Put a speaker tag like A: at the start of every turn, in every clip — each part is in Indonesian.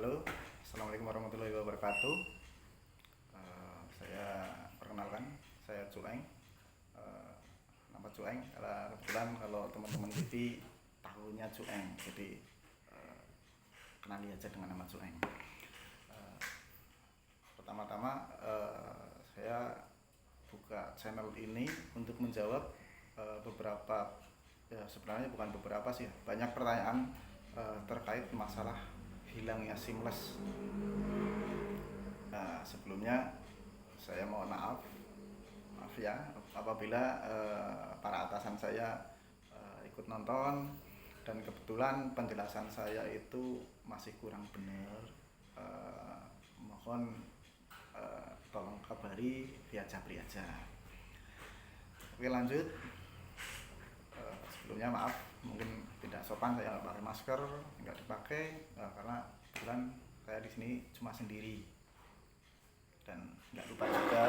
A: Halo, assalamualaikum warahmatullahi wabarakatuh. Saya perkenalkan, saya Cueng. Eh, Nama Cueng. Kebetulan kalau teman-teman TV tahunya Cueng, jadi eh, kenali aja dengan nama Cueng. Eh, Pertama-tama saya buka channel ini untuk menjawab beberapa, ya sebenarnya bukan beberapa sih, banyak pertanyaan terkait masalah hilangnya seamless. Nah, sebelumnya saya mohon maaf ya apabila para atasan saya ikut nonton dan kebetulan penjelasan saya itu masih kurang benar. Eh, Mohon tolong kabari via Japri aja. Oke, lanjut. Sebelumnya maaf, mungkin tidak sopan saya nggak pakai masker, nggak dipakai karena kebetulan saya di sini cuma sendiri. Dan nggak lupa juga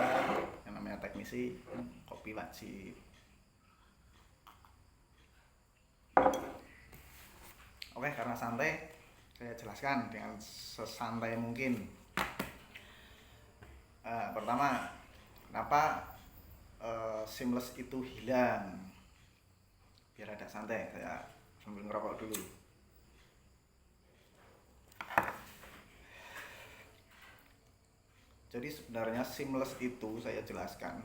A: yang namanya teknisi, kopi wajib. Oke, karena santai saya jelaskan dengan sesantai mungkin. Pertama, kenapa seamless itu hilang? Biar ada santai, saya sambil ngerokok dulu. Jadi sebenarnya seamless itu saya jelaskan.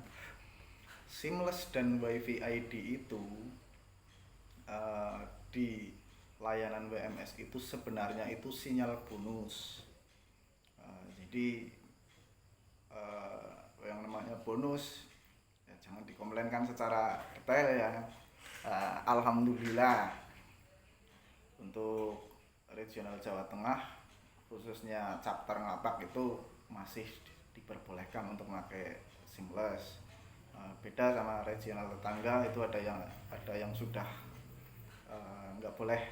A: Seamless dan WiFi ID itu di layanan WMS itu sebenarnya itu sinyal bonus. Jadi yang namanya bonus ya jangan dikomplainkan secara detail ya. Alhamdulillah untuk regional Jawa Tengah khususnya chapter Ngapak itu masih diperbolehkan untuk memakai seamless. Beda sama regional tetangga itu ada yang sudah nggak boleh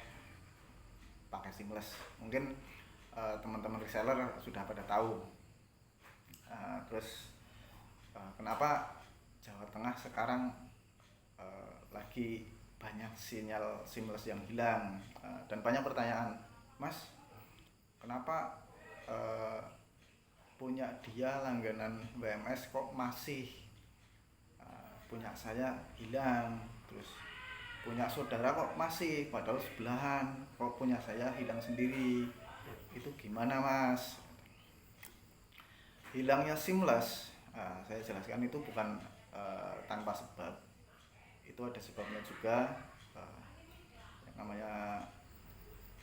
A: pakai seamless. Mungkin teman-teman reseller sudah pada tahu. Terus kenapa Jawa Tengah sekarang lagi banyak sinyal seamless yang hilang, dan banyak pertanyaan, Mas, kenapa punya dia langganan WMS kok masih, punya saya hilang, terus punya saudara kok masih, padahal sebelahan, kok punya saya hilang sendiri, itu gimana Mas? Hilangnya seamless, saya jelaskan itu bukan tanpa sebab, itu ada sebabnya juga. Yang namanya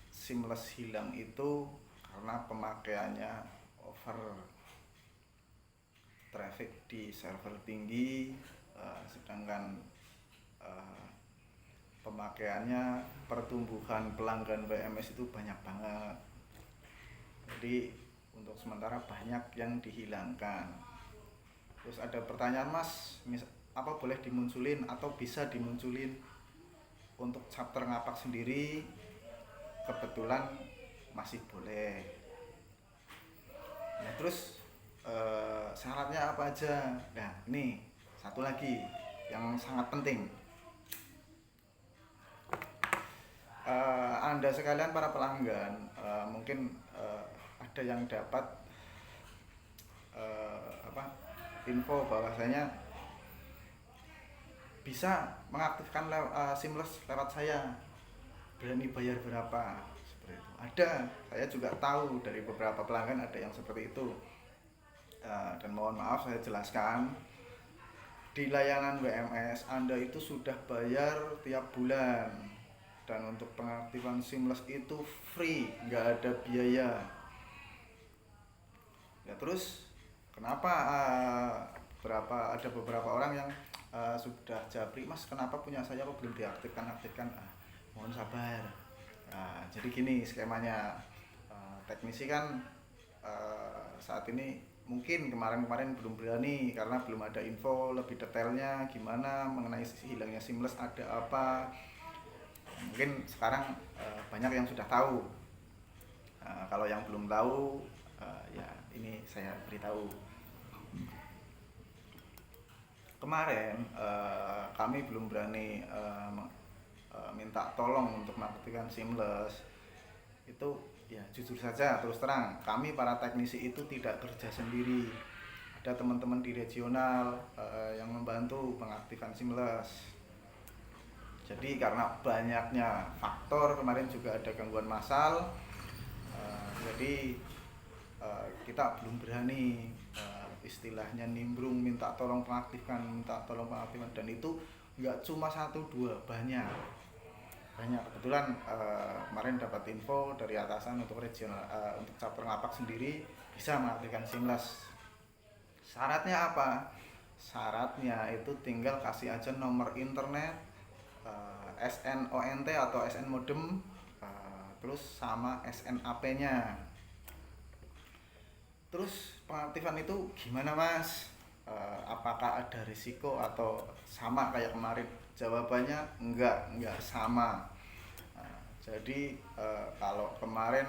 A: seamless hilang itu karena pemakaiannya over, traffic di server tinggi, sedangkan pemakaiannya, pertumbuhan pelanggan WMS itu banyak banget. Jadi untuk sementara banyak yang dihilangkan. Terus ada pertanyaan, Mas, apa boleh dimunculin atau bisa dimunculin untuk chapter Ngapak sendiri? Kebetulan masih boleh. Nah, terus syaratnya apa aja? Nah, ini satu lagi yang sangat penting. Anda sekalian para pelanggan, mungkin ada yang dapat info bahwasanya bisa mengaktifkan seamless lewat saya, berani bayar berapa, seperti itu. Ada, saya juga tahu dari beberapa pelanggan ada yang seperti itu. Dan mohon maaf saya jelaskan, di layanan WMS Anda itu sudah bayar tiap bulan, dan untuk pengaktifan seamless itu free, nggak ada biaya. Ya terus kenapa ada beberapa orang yang sudah japri, Mas kenapa punya saya kok belum diaktifkan? Mohon sabar. Jadi gini skemanya, teknisi kan saat ini mungkin kemarin-kemarin belum berani karena belum ada info lebih detailnya gimana mengenai hilangnya seamless, ada apa. Mungkin sekarang banyak yang sudah tahu. Kalau yang belum tahu, ya ini saya beritahu. Kemarin kami belum berani minta tolong untuk mengaktifkan seamless. Itu Ya jujur saja terus terang, kami para teknisi itu tidak kerja sendiri. Ada teman-teman di regional yang membantu pengaktifan Seamless. Jadi karena banyaknya faktor, kemarin juga ada gangguan massal, jadi kita belum berani istilahnya nimbrung minta tolong pengaktifan, dan itu nggak cuma satu dua, banyak banyak. Kebetulan kemarin dapat info dari atasan untuk regional, untuk cabur Ngapak sendiri bisa mengaktifkan Seamless. Syaratnya apa? Syaratnya itu tinggal kasih aja nomor internet, SNONT atau SN modem, terus sama SNAP-nya. Terus pengaktifan itu gimana mas? Apakah ada risiko atau sama kayak kemarin? Jawabannya enggak sama. Jadi kalau kemarin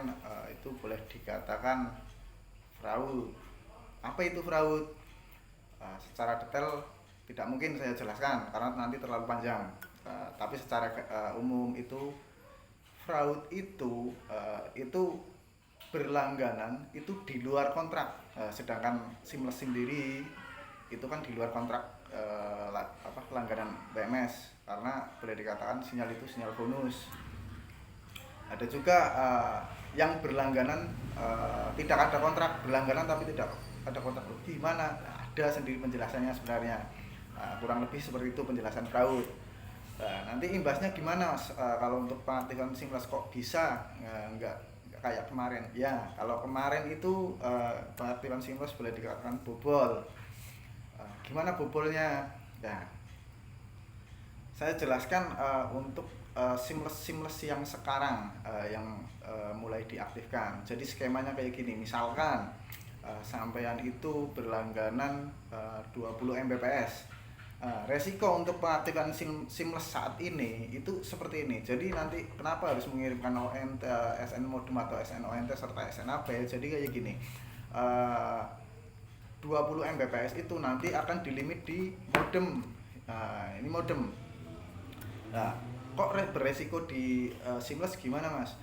A: itu boleh dikatakan fraud. Apa itu fraud? Secara detail tidak mungkin saya jelaskan karena nanti terlalu panjang. Tapi secara umum itu fraud itu berlangganan itu di luar kontrak. Sedangkan Seamless sendiri itu kan di luar kontrak langganan BMS, karena boleh dikatakan sinyal itu sinyal bonus. Ada juga yang berlangganan tidak ada kontrak, berlangganan tapi tidak ada kontrak. Gimana? Ada sendiri penjelasannya sebenarnya. Kurang lebih seperti itu penjelasan fraud. Nanti imbasnya gimana mas? Kalau untuk pengaktifan Seamless kok bisa nggak kayak kemarin? Ya, kalau kemarin itu pengaktifan Seamless boleh dikatakan bobol. Gimana bobolnya? Ya, saya jelaskan untuk Seamless yang sekarang yang mulai diaktifkan. Jadi skemanya kayak gini, misalkan sampean itu berlangganan 20 Mbps. Resiko untuk pengaktifan Seamless saat ini itu seperti ini. Jadi nanti kenapa harus mengirimkan ONT, SN modem atau SNONT serta SNAP? Jadi kayak gini, 20 Mbps itu nanti akan dilimit di modem. Ini modem. Nah, kok beresiko di Seamless gimana mas?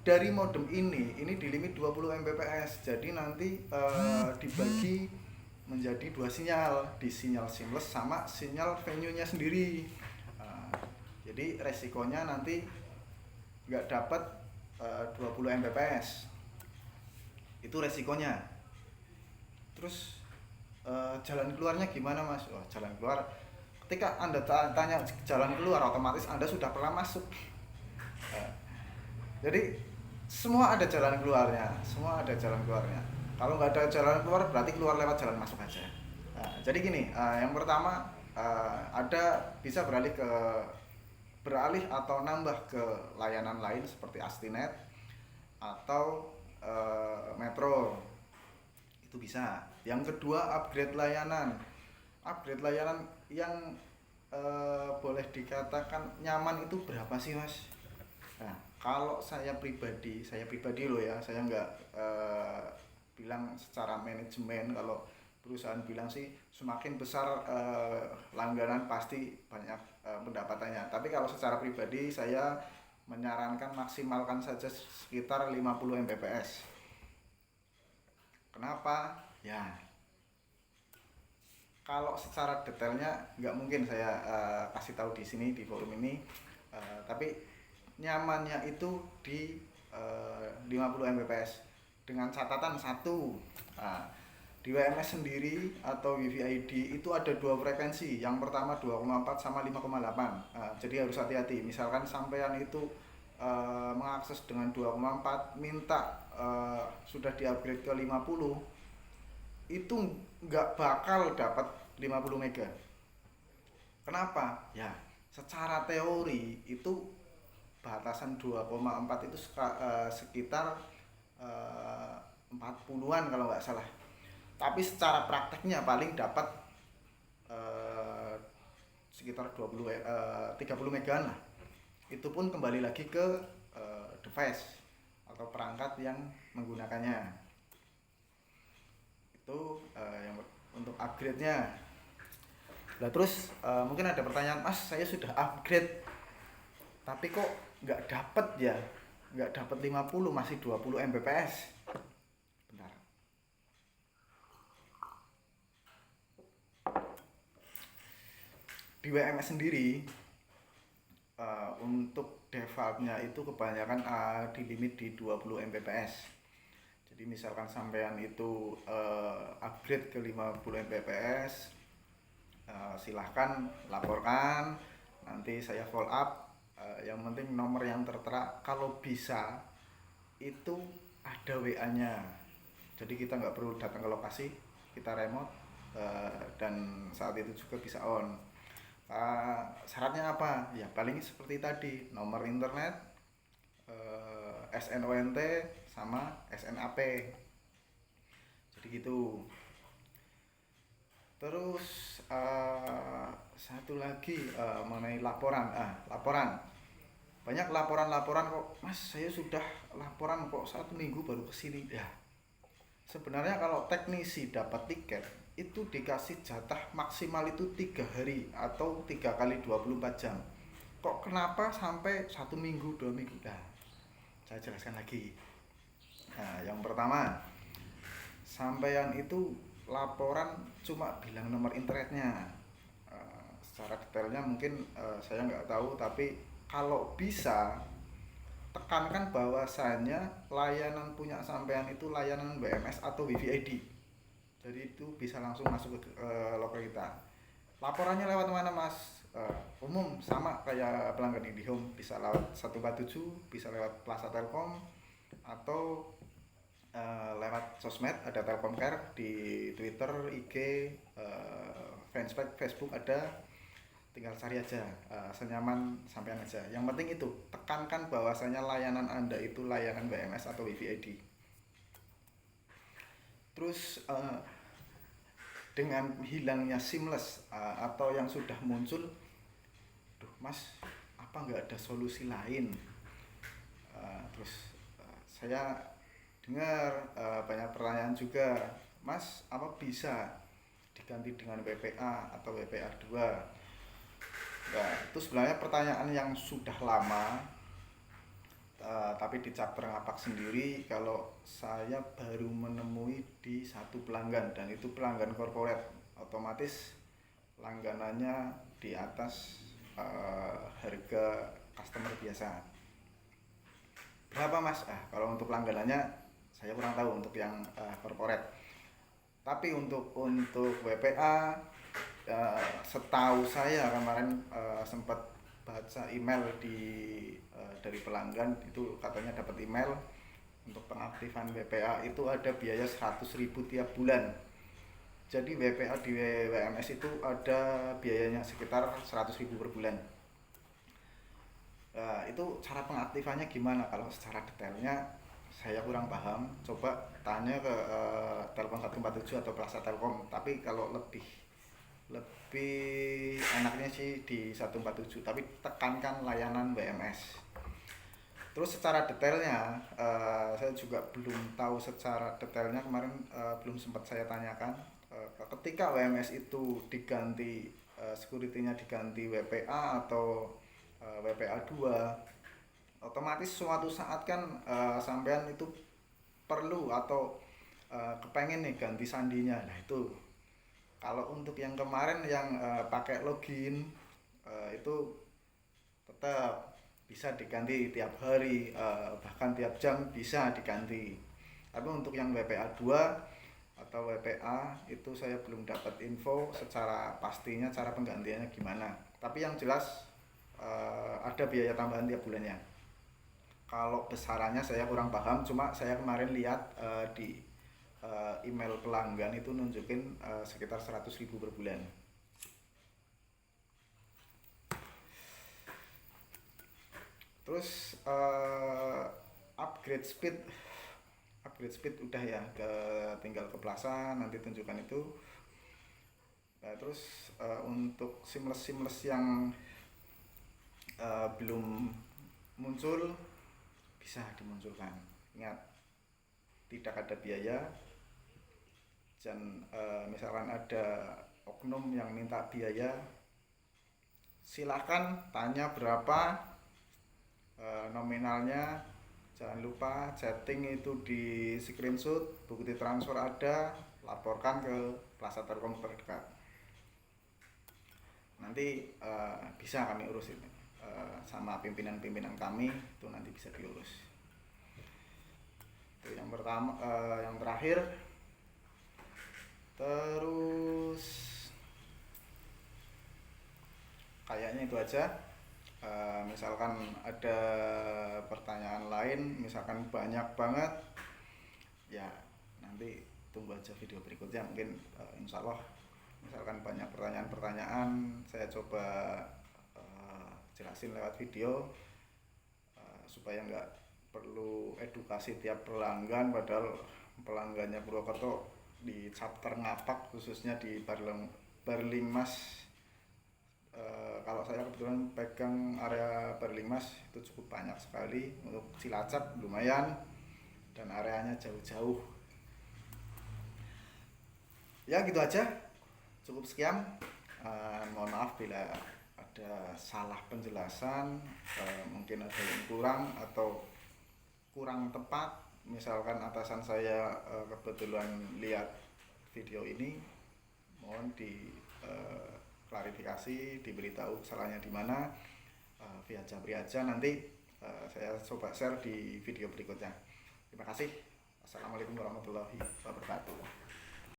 A: Dari modem ini dilimit 20 Mbps. Jadi nanti dibagi menjadi dua sinyal, di sinyal Seamless sama sinyal venue-nya sendiri. Jadi resikonya nanti nggak dapat 20 Mbps. Itu resikonya. Terus jalan keluarnya gimana mas? Jalan keluar, ketika anda tanya jalan keluar, otomatis anda sudah pernah masuk. Jadi semua ada jalan keluarnya, kalau nggak ada jalan keluar berarti keluar lewat jalan masuk aja. Jadi gini, yang pertama ada bisa beralih atau nambah ke layanan lain seperti Astinet atau Metro, itu bisa. Yang kedua upgrade layanan yang boleh dikatakan nyaman itu berapa sih mas? Nah, kalau saya pribadi loh ya, saya nggak bilang secara manajemen. Kalau perusahaan bilang sih semakin besar langganan pasti banyak pendapatannya. Tapi kalau secara pribadi saya menyarankan maksimalkan saja sekitar 50 Mbps. Kenapa? Ya, kalau secara detailnya nggak mungkin saya kasih tahu di sini di forum ini, tapi nyamannya itu di 50 Mbps dengan catatan satu, di WMS sendiri atau WiFi ID itu ada dua frekuensi. Yang pertama 2,4 sama 5,8. Jadi harus hati-hati. Misalkan sampean itu mengakses dengan 2,4 minta sudah di-upgrade ke 50, itu nggak bakal dapat 50 mega. Kenapa? Ya, secara teori itu batasan 2,4 itu sekitar 40-an kalau nggak salah. Tapi secara prakteknya paling dapat sekitar 30 megaan lah. Itu pun kembali lagi ke device atau perangkat yang menggunakannya. Itu yang untuk upgrade-nya. Nah terus mungkin ada pertanyaan, mas saya sudah upgrade tapi kok nggak dapet ya nggak dapat 50, masih 20 Mbps. Bentar. Di WMS sendiri untuk defaultnya itu kebanyakan di limit di 20 Mbps. Jadi misalkan sampean itu upgrade ke 50 Mbps, silahkan laporkan, nanti saya follow up. Yang penting nomor yang tertera kalau bisa itu ada WA-nya, jadi kita nggak perlu datang ke lokasi, kita remote, dan saat itu juga bisa on. Syaratnya apa ya, paling seperti tadi, nomor internet, SNONT sama SNAP, jadi gitu. Terus satu lagi mengenai laporan. Laporan. Banyak laporan-laporan kok, Mas, saya sudah laporan kok 1 minggu baru kesini. Ya, sebenarnya kalau teknisi dapat tiket itu dikasih jatah maksimal itu 3 hari atau 3 kali 24 jam. Kok kenapa sampai 1 minggu, 2 minggu? Nah, saya jelaskan lagi. Nah, yang pertama, sampean itu laporan cuma bilang nomor internetnya. Secara detailnya mungkin saya nggak tahu, tapi kalau bisa tekankan bahwasanya layanan punya sampean itu layanan WMS atau WiFi ID. Jadi itu bisa langsung masuk ke loker kita. Laporannya lewat mana, Mas? Umum sama kayak pelanggan IndiHome, bisa lewat 147, bisa lewat Plaza Telkom, atau lewat sosmed, ada Telkom Care di Twitter, IG, fanspage Facebook ada, tinggal cari aja, senyaman sampean aja. Yang penting itu tekankan bahwasanya layanan Anda itu layanan WMS atau WiFi ID. Terus dengan hilangnya seamless atau yang sudah muncul, duh Mas, apa nggak ada solusi lain? Terus saya dengar banyak pertanyaan juga, Mas, apa bisa diganti dengan WPA atau WPA 2? Nah, itu sebenarnya pertanyaan yang sudah lama, tapi di chapter ngapak sendiri kalau saya baru menemui di satu pelanggan, dan itu pelanggan corporate, otomatis langganannya di atas harga customer biasa. Berapa, Mas? Kalau untuk langganannya saya kurang tahu untuk yang corporate. Tapi untuk WPA, setahu saya kemarin sempat baca email dari pelanggan itu, katanya dapat email untuk pengaktifan WPA itu ada biaya 100.000 tiap bulan. Jadi WPA di WMS itu ada biayanya sekitar 100.000 per bulan. Itu cara pengaktifannya gimana? Kalau secara detailnya saya kurang paham. Coba tanya ke Telkom 147 atau Plaza Telkom. Tapi kalau lebih enaknya sih di 147, tapi tekankan layanan WMS. Terus secara detailnya saya juga belum tahu secara detailnya, kemarin belum sempat saya tanyakan. Ketika WMS itu diganti, security-nya diganti WPA atau WPA 2, otomatis suatu saat kan sampean itu perlu atau kepengen nih ganti sandinya. Nah itu kalau untuk yang kemarin yang pakai login, itu tetap bisa diganti tiap hari, bahkan tiap jam bisa diganti. Tapi untuk yang WPA 2 atau WPA itu saya belum dapat info secara pastinya cara penggantiannya gimana. Tapi yang jelas ada biaya tambahan tiap bulannya. Kalau besarannya saya kurang paham, cuma saya kemarin lihat di email pelanggan itu nunjukin sekitar 100.000 per bulan. Terus upgrade speed udah ya, tinggal ke Plaza nanti tunjukkan itu. Nah, terus untuk seamless yang belum muncul bisa dimunculkan. Ingat, tidak ada biaya. Dan misalkan ada oknum yang minta biaya, silakan tanya berapa nominalnya, Jangan lupa chatting itu di screenshot, bukti transfer ada, laporkan ke Plaza Telkom terdekat. Nanti bisa kami urus ini sama pimpinan-pimpinan kami, itu nanti bisa diurus. Itu yang pertama, yang terakhir. Terus kayaknya itu aja. Misalkan ada pertanyaan lain, misalkan banyak banget, ya nanti tunggu aja video berikutnya. Mungkin insya Allah misalkan banyak pertanyaan-pertanyaan, saya coba jelasin lewat video, supaya nggak perlu edukasi tiap pelanggan, padahal pelanggannya Purwokerto di chapter Ngapak, khususnya di Barlingmas. Kalau saya kebetulan pegang area Barlingmas, itu cukup banyak sekali. Untuk Cilacap lumayan, dan areanya jauh-jauh. Ya gitu aja, cukup sekian. Mohon maaf bila ada salah penjelasan, mungkin ada yang kurang atau kurang tepat. Misalkan atasan saya kebetulan lihat video ini, mohon di klarifikasi, diberitahu kesalahannya di mana, via Japri aja. Nanti saya coba share di video berikutnya. Terima kasih. Assalamualaikum warahmatullahi wabarakatuh.